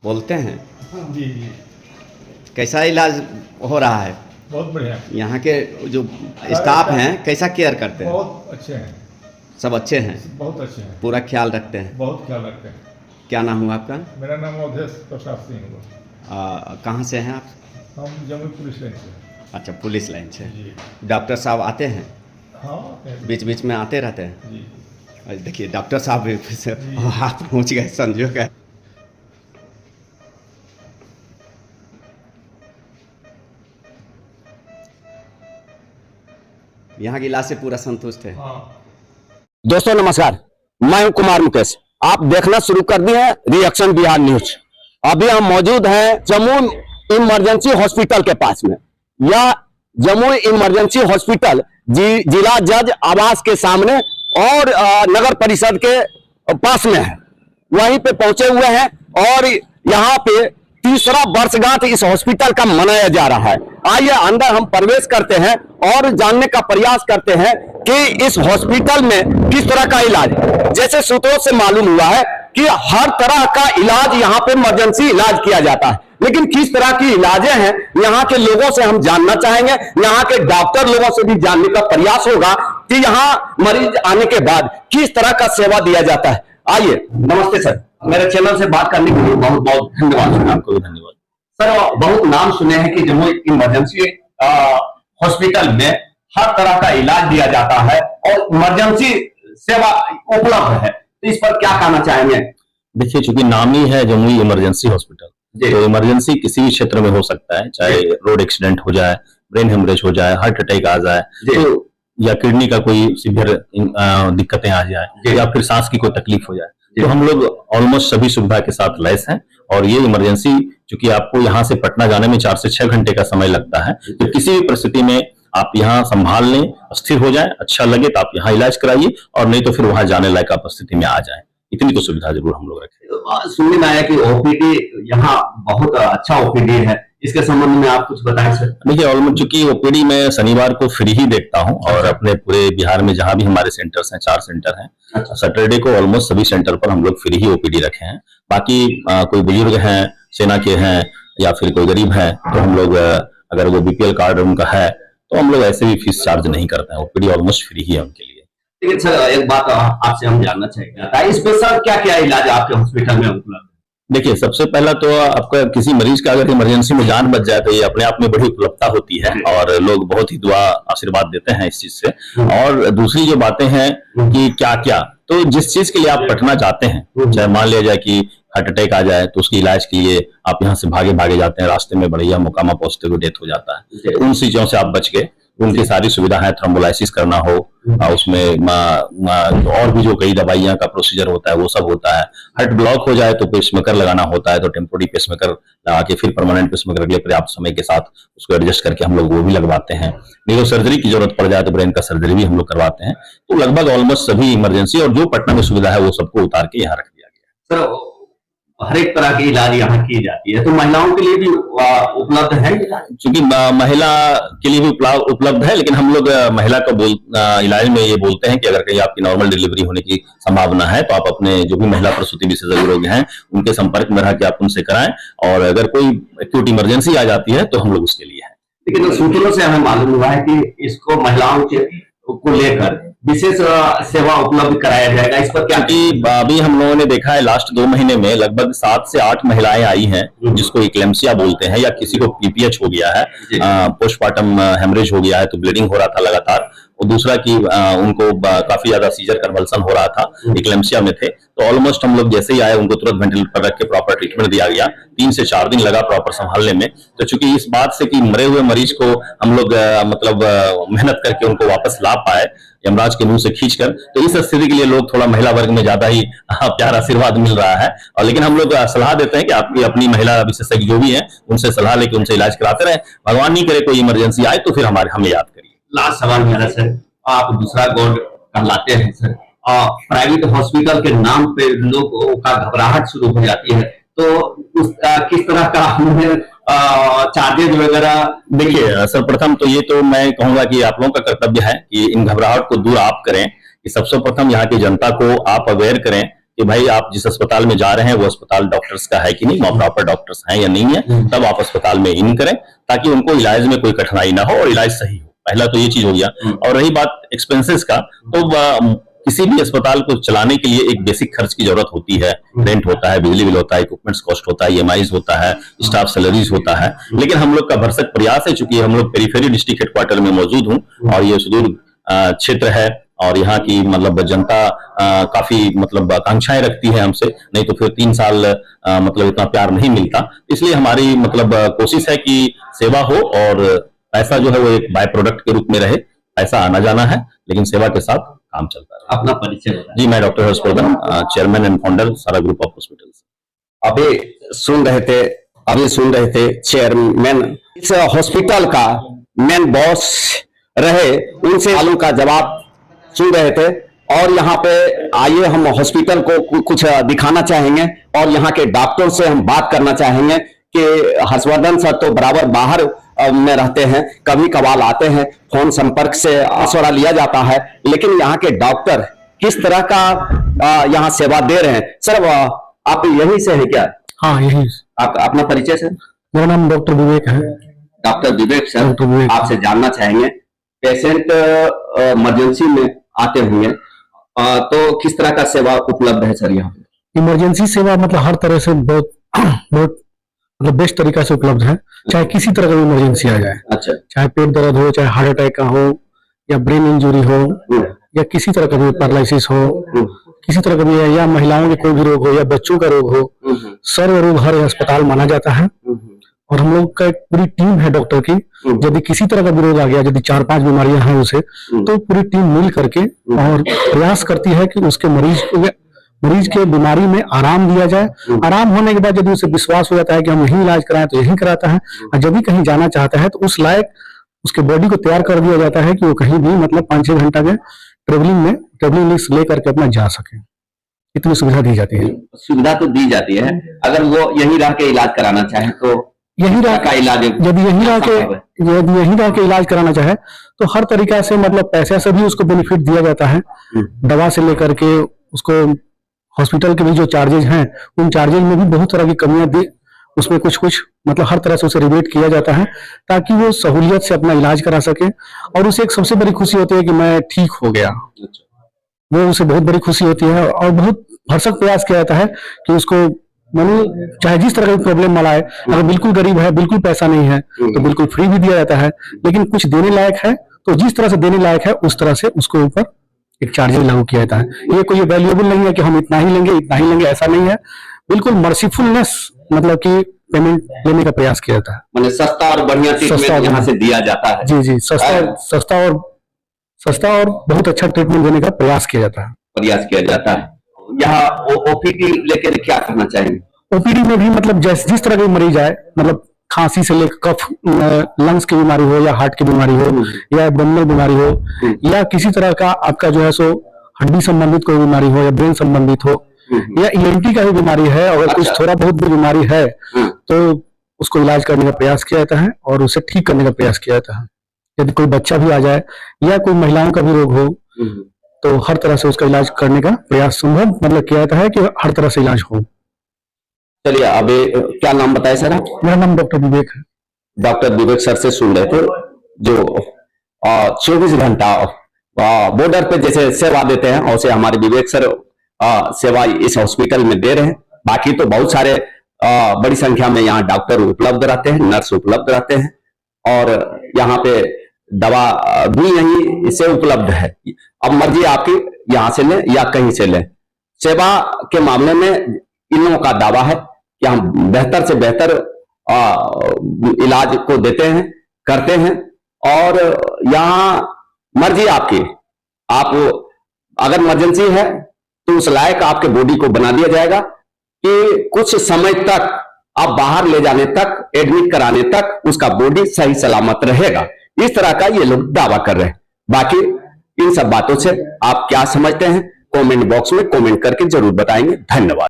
बोलते हैं। जी जी। कैसा इलाज हो रहा है? बहुत बढ़िया। यहाँ के जो स्टाफ हैं कैसा केयर करते हैं? बहुत अच्छे हैं। सब अच्छे हैं, बहुत अच्छे हैं। पूरा ख्याल रखते हैं। बहुत ख्याल रखते हैं। क्या नाम हुआ आपका? मेरा नाम अवधेश प्रसाद सिंह हुआ। कहाँ से हैं आप? हम जमुई पुलिस लाइन से। अच्छा, पुलिस लाइन से। जी। डॉक्टर साहब आते हैं? हाँ। बीच बीच में आते रहते हैं? जी। देखिए डॉक्टर साहब भी हाथ पहुँच गए, संजोग है। यहाँ के इलाज से पूरा संतुष्ट है। हाँ। दोस्तों नमस्कार, मैं हूं कुमार मुकेश। आप देखना शुरू कर दिए हैं रिएक्शन बिहार न्यूज। अभी हम मौजूद हैं जमुई इमरजेंसी हॉस्पिटल के पास में। यह जमुई इमरजेंसी हॉस्पिटल जिला जज आवास के सामने और नगर परिषद के पास में है। वहीं पे पहुंचे हुए हैं और यहाँ पे तीसरा वर्षगांठ इस हॉस्पिटल का मनाया जा रहा है। आइए अंदर हम प्रवेश करते हैं और जानने का प्रयास करते हैं कि इस हॉस्पिटल में किस तरह का इलाज, जैसे सूत्रों से मालूम हुआ है कि हर तरह का इलाज यहाँ पे इमरजेंसी इलाज किया जाता है, लेकिन किस तरह की इलाजें हैं यहाँ के लोगों से हम जानना चाहेंगे। यहाँ के डॉक्टर लोगों से भी जानने का प्रयास होगा कि यहाँ मरीज आने के बाद किस तरह का सेवा दिया जाता है। आइए, नमस्ते सर, मेरे चैनल से बात करने के लिए बहुत बहुत धन्यवाद सर। आपको भी धन्यवाद सर। बहुत नाम सुने हैं कि जमुई इमरजेंसी हॉस्पिटल में हर तरह का इलाज दिया जाता है और इमरजेंसी सेवा उपलब्ध है, तो इस पर क्या कहना चाहेंगे? देखिए, चूंकि नाम ही है जमुई इमरजेंसी हॉस्पिटल, तो इमरजेंसी किसी भी क्षेत्र में हो सकता है, चाहे रोड एक्सीडेंट हो जाए, ब्रेन हेमरेज हो जाए, हार्ट अटैक आ जाए, तो या किडनी का कोई सीवियर दिक्कतें आ जाए, या फिर सांस की कोई तकलीफ हो जाए, तो हम लोग ऑलमोस्ट सभी सुविधा के साथ लैस हैं। और ये इमरजेंसी, चूंकि आपको यहाँ से पटना जाने में 4 से 6 घंटे का समय लगता है, तो किसी भी परिस्थिति में आप यहाँ संभाल लें, स्थिर हो जाए, अच्छा लगे तो आप यहाँ इलाज कराइए, और नहीं तो फिर वहां जाने लायक आप स्थिति में आ जाए। इतनी तो सुविधा जरूर हम लोग रखें। सुनने में आया कि ओपीडी यहाँ बहुत अच्छा ओपीडी है, इसके संबंध में आप कुछ बताएं सर। देखिए, ऑलमोस्ट चूंकि ओपीडी में शनिवार को फ्री ही देखता हूँ, और अपने पूरे बिहार में जहां भी हमारे सेंटर्स हैं, 4 सेंटर हैं, सैटरडे को ऑलमोस्ट सभी सेंटर पर हम लोग फ्री ही ओपीडी रखे हैं। बाकी कोई बुजुर्ग हैं, सेना के हैं, या फिर कोई गरीब है, तो हम लोग अगर वो बीपीएल कार्ड उनका है, तो हम लोग ऐसे भी फीस चार्ज नहीं करते हैं। ओपीडी ऑलमोस्ट फ्री ही है उनके लिए। लेकिन सर, एक बात आपसे हम जानना चाहेंगे, स्पेशल क्या क्या इलाज आपके हॉस्पिटल में उपलब्ध है? देखिए, सबसे पहला तो आपका किसी मरीज का अगर इमरजेंसी में जान बच जाए, तो ये अपने आप में बड़ी उपलब्धता होती है, और लोग बहुत ही दुआ आशीर्वाद देते हैं इस चीज से। और दूसरी जो बातें हैं कि क्या क्या, तो जिस चीज के लिए आप पटना जाते हैं, चाहे मान लिया जाए कि हार्ट अटैक आ जाए, तो उसके इलाज के लिए आप यहाँ से भागे भागे जाते हैं, रास्ते में बढ़िया मोकामा पहुंचते हुए डेथ हो जाता है, तो उन चीजों से आप बच गए। उनकी सारी सुविधा है, थ्रोम्बोलाइसिस करना हो, उसमें और भी जो कई दवाइयां का प्रोसीजर होता है वो सब होता है। हार्ट ब्लॉक हो जाए तो पेसमेकर लगाना होता है, तो टेम्पोररी पेसमेकर लगा के फिर परमानेंट पेसमेकर के लिए पर्याप्त समय के साथ उसको एडजस्ट करके हम लोग वो भी लगवाते हैं। नहीं तो सर्जरी की जरूरत पड़ जाए तो ब्रेन का सर्जरी भी हम लोग करवाते हैं। तो लगभग ऑलमोस्ट सभी इमरजेंसी और जो पटना में सुविधा है वो सबको उतार के यहाँ रख दिया गया है। सर, हर एक तरह की इलाज यहाँ की जाती है, तो महिलाओं के लिए भी उपलब्ध है? क्योंकि महिला के लिए भी उपलब्ध है, लेकिन हम लोग महिला का इलाज में ये बोलते हैं कि अगर कहीं आपकी नॉर्मल डिलीवरी होने की संभावना है, तो आप अपने जो भी महिला प्रसूति विशेषज्ञ हैं उनके संपर्क में रह के आप उनसे कराएं, और अगर कोई एक्यूट इमरजेंसी आ जाती है तो हम लोग उसके लिए है। लेकिन सूत्रों से हमें मालूम हुआ है कि इसको महिलाओं को लेकर विशेष सेवा उपलब्ध कराया जाएगा, इस पर क्या? अभी हम लोगों ने देखा है लास्ट 2 महीने में लगभग 7 से 8 महिलाएं आई हैं जिसको इक्लेम्सिया बोलते हैं, या किसी को पीपीएच हो गया है, पोस्टमार्टम हेमरेज हो गया है, तो ब्लीडिंग हो रहा था लगातार, और दूसरा कि उनको काफी ज्यादा सीजर कन्वल्सन हो रहा था, इक्लेम्सिया में थे, तो ऑलमोस्ट हम लोग जैसे ही आए उनको तुरंत वेंटिलेटर पर रख के प्रॉपर ट्रीटमेंट दिया गया। 3 से 4 दिन लगा प्रॉपर संभालने में। तो चूंकि इस बात से कि मरे हुए मरीज को हम लोग मतलब मेहनत करके उनको वापस ला पाए यमराज के मुंह से खींचकर, तो इस स्थिति के लिए लोग थोड़ा महिला वर्ग में ज्यादा ही प्यार आशीर्वाद मिल रहा है। और लेकिन हम लोग सलाह देते हैं कि आपकी अपनी महिला विशेषज्ञ जो भी है उनसे सलाह लेके उनसे इलाज कराते रहे। भगवान नहीं करे कोई इमरजेंसी आए तो फिर हमें याद करिए। लास्ट सवाल मेरा सर, आप दूसरा गॉड कहलाते हैं सर, प्राइवेट हॉस्पिटल के नाम पे लोगों का घबराहट शुरू हो जाती है, तो किस तरह का चार्जेज वगैरह? देखिए, सर्वप्रथम तो ये तो मैं कहूंगा कि आप लोगों का कर्तव्य है कि इन घबराहट को दूर आप करें, कि सबसे प्रथम यहाँ की जनता को आप अवेयर करें कि भाई आप जिस अस्पताल में जा रहे हैं वो अस्पताल डॉक्टर्स का है कि नहीं, वहाँ प्रॉपर डॉक्टर्स हैं या नहीं है, तब आप अस्पताल में इन करें ताकि उनको इलाज में कोई कठिनाई ना हो और इलाज सही हो। पहला तो ये चीज हो गया। और रही बात एक्सपेंसेस का, तो किसी भी अस्पताल को चलाने के लिए एक बेसिक खर्च की जरूरत होती है। रेंट होता है, बिजली बिल होता है, इक्विपमेंट्स कॉस्ट होता है, EMIs होता है, स्टाफ सैलरीज होता है। लेकिन हम लोग का भरसक प्रयास है, चूंकि हम लोग पेरिफेरी डिस्ट्रिक्ट हेडक्वार्टर में मौजूद हूँ और ये सुदूर क्षेत्र है और यहाँ की मतलब जनता काफी मतलब आकांक्षाएं रखती है हमसे, नहीं तो फिर 3 साल मतलब इतना प्यार नहीं मिलता। इसलिए हमारी मतलब कोशिश है कि सेवा हो और पैसा जो है वो एक बाय प्रोडक्ट के रूप में रहे। पैसा आना जाना है लेकिन सेवा के साथ काम चलता है। अपना परिचय बताएं। जी, मैं doctor Harshvardhan, chairman and founder सारा ग्रुप ऑफ हॉस्पिटल्स। अभी सुन रहे थे चेयरमैन इस हॉस्पिटल का मेन बॉस रहे, उनसे सवालों का जवाब सुन रहे थे। और यहाँ पे आइए हम हॉस्पिटल को कुछ दिखाना चाहेंगे और यहाँ के डॉक्टर से हम बात करना चाहेंगे कि हर्षवर्धन सर तो बराबर बाहर में रहते हैं, कभी कभार आते हैं, फोन संपर्क से मशवरा लिया जाता है, लेकिन यहाँ के डॉक्टर किस तरह का यहाँ सेवा दे रहे हैं। सर आप यहीं से हैं क्या? हाँ, यही। आप अपना परिचय सर? मेरा नाम डॉक्टर विवेक है। डॉक्टर विवेक सर, डॉक्टर विवेक। आपसे जानना चाहेंगे, पेशेंट इमरजेंसी में आते होंगे तो किस तरह का सेवा उपलब्ध है सर यहाँ पे? इमरजेंसी सेवा मतलब हर तरह से बहुत बहुत मतलब बेस्ट तरीका से उपलब्ध है, चाहे किसी तरह का इमरजेंसी आ जाए। अच्छा। चाहे पेट दर्द हो, चाहे हार्ट अटैक का हो, या ब्रेन इंजरी हो, या किसी तरह का भी पैरालिसिस हो, किसी तरह का भी है, या महिलाओं के कोई भी रोग हो या बच्चों का रोग हो, सर्व रोग हर अस्पताल माना जाता है। और हम लोग का एक पूरी टीम है डॉक्टर की। यदि किसी तरह का भी रोग आ गया, यदि 4-5 बीमारियां हैं उसे, तो पूरी टीम मिल करके और प्रयास करती है कि उसके मरीज के बीमारी में आराम दिया जाए। आराम होने के बाद यदि उसे विश्वास हो जाता है कि हम यही इलाज कराएं तो यही कराता है, और जब भी कहीं जाना चाहता है तो उस लायक उसके बॉडी को तैयार कर दिया जाता है कि वो कहीं भी मतलब 5-6 घंटा के ट्रेवलिंग लिस्ट लेकर के अपना जा सके। इतनी सुविधा दी जाती है। सुविधा तो दी जाती है, अगर वो यही रह के इलाज कराना चाहे तो यही रह का इलाज, यदि यही रह के इलाज कराना चाहे तो हर तरीका से मतलब पैसे से भी उसको बेनिफिट दिया जाता है। दवा से लेकर के उसको हॉस्पिटल के भी जो चार्जेज हैं, उन चार्जेज में भी बहुत तरह की कमियां दी, उसमें कुछ मतलब हर तरह से उसे रिबेट किया जाता है ताकि वो सहूलियत से अपना इलाज करा सके। और उसे एक सबसे बड़ी खुशी होती है कि मैं ठीक हो गया, वो उसे बहुत बड़ी खुशी होती है। और बहुत भरसक प्रयास किया जाता है कि उसको मानो चाहे जिस तरह का प्रॉब्लम वाला है, अगर बिल्कुल गरीब है, बिल्कुल पैसा नहीं है तो बिल्कुल फ्री भी दिया जाता है, लेकिन कुछ देने लायक है तो जिस तरह से देने लायक है उस तरह से उसको ऊपर एक चार्जेस लागू किया जाता है। ये कोई वैल्यूएबल नहीं है कि हम इतना ही लेंगे, ऐसा नहीं है। बिल्कुल मर्सीफुलनेस मतलब कि पेमेंट लेने का प्रयास किया जाता है। मतलब सस्ता और बढ़िया ट्रीटमेंट यहाँ से दिया जाता है। जी, सस्ता और बहुत अच्छा ट्रीटमेंट देने का प्रयास किया जाता है। यहाँ ओपीडी लेकर क्या करना चाहिए? ओपीडी में भी मतलब जिस तरह का मरीज आए, मतलब खांसी से लेकर कफ, लंग्स की बीमारी हो या हार्ट की बीमारी हो या एब्डोमिनल बीमारी हो या किसी तरह का आपका जो है सो हड्डी संबंधित कोई बीमारी हो या ब्रेन संबंधित हो या ENT का भी बीमारी है, अगर कुछ थोड़ा बहुत भी बीमारी है तो उसको इलाज करने का प्रयास किया जाता है और उसे ठीक करने का प्रयास किया जाता है। यदि कोई बच्चा भी आ जाए या कोई महिलाओं का भी रोग हो तो हर तरह से उसका इलाज करने का प्रयास संभव मतलब किया जाता है कि हर तरह से इलाज हो। चलिए, अभी क्या नाम बताए सर आप? मेरा नाम डॉक्टर विवेक है। डॉक्टर विवेक सर से सुन रहे थे जो 24 घंटा बॉर्डर पे जैसे सेवा देते हैं, वैसे हमारे विवेक सर सेवा इस हॉस्पिटल में दे रहे हैं। बाकी तो बहुत सारे बड़ी संख्या में यहाँ डॉक्टर उपलब्ध रहते हैं, नर्स उपलब्ध रहते हैं और यहाँ पे दवा भी यहीं से उपलब्ध है। अब मर्जी आपकी यहाँ से लें या कहीं से लें। सेवा के मामले में इन लोगों का दावा है कि हम बेहतर से बेहतर इलाज को देते हैं, करते हैं और यहाँ मर्जी आपकी, आप अगर इमरजेंसी है तो उस लायक आपके बॉडी को बना दिया जाएगा कि कुछ समय तक आप बाहर ले जाने तक, एडमिट कराने तक उसका बॉडी सही सलामत रहेगा। इस तरह का ये लोग दावा कर रहे हैं। बाकी इन सब बातों से आप क्या समझते हैं, कमेंट बॉक्स में कमेंट करके जरूर बताएंगे। धन्यवाद।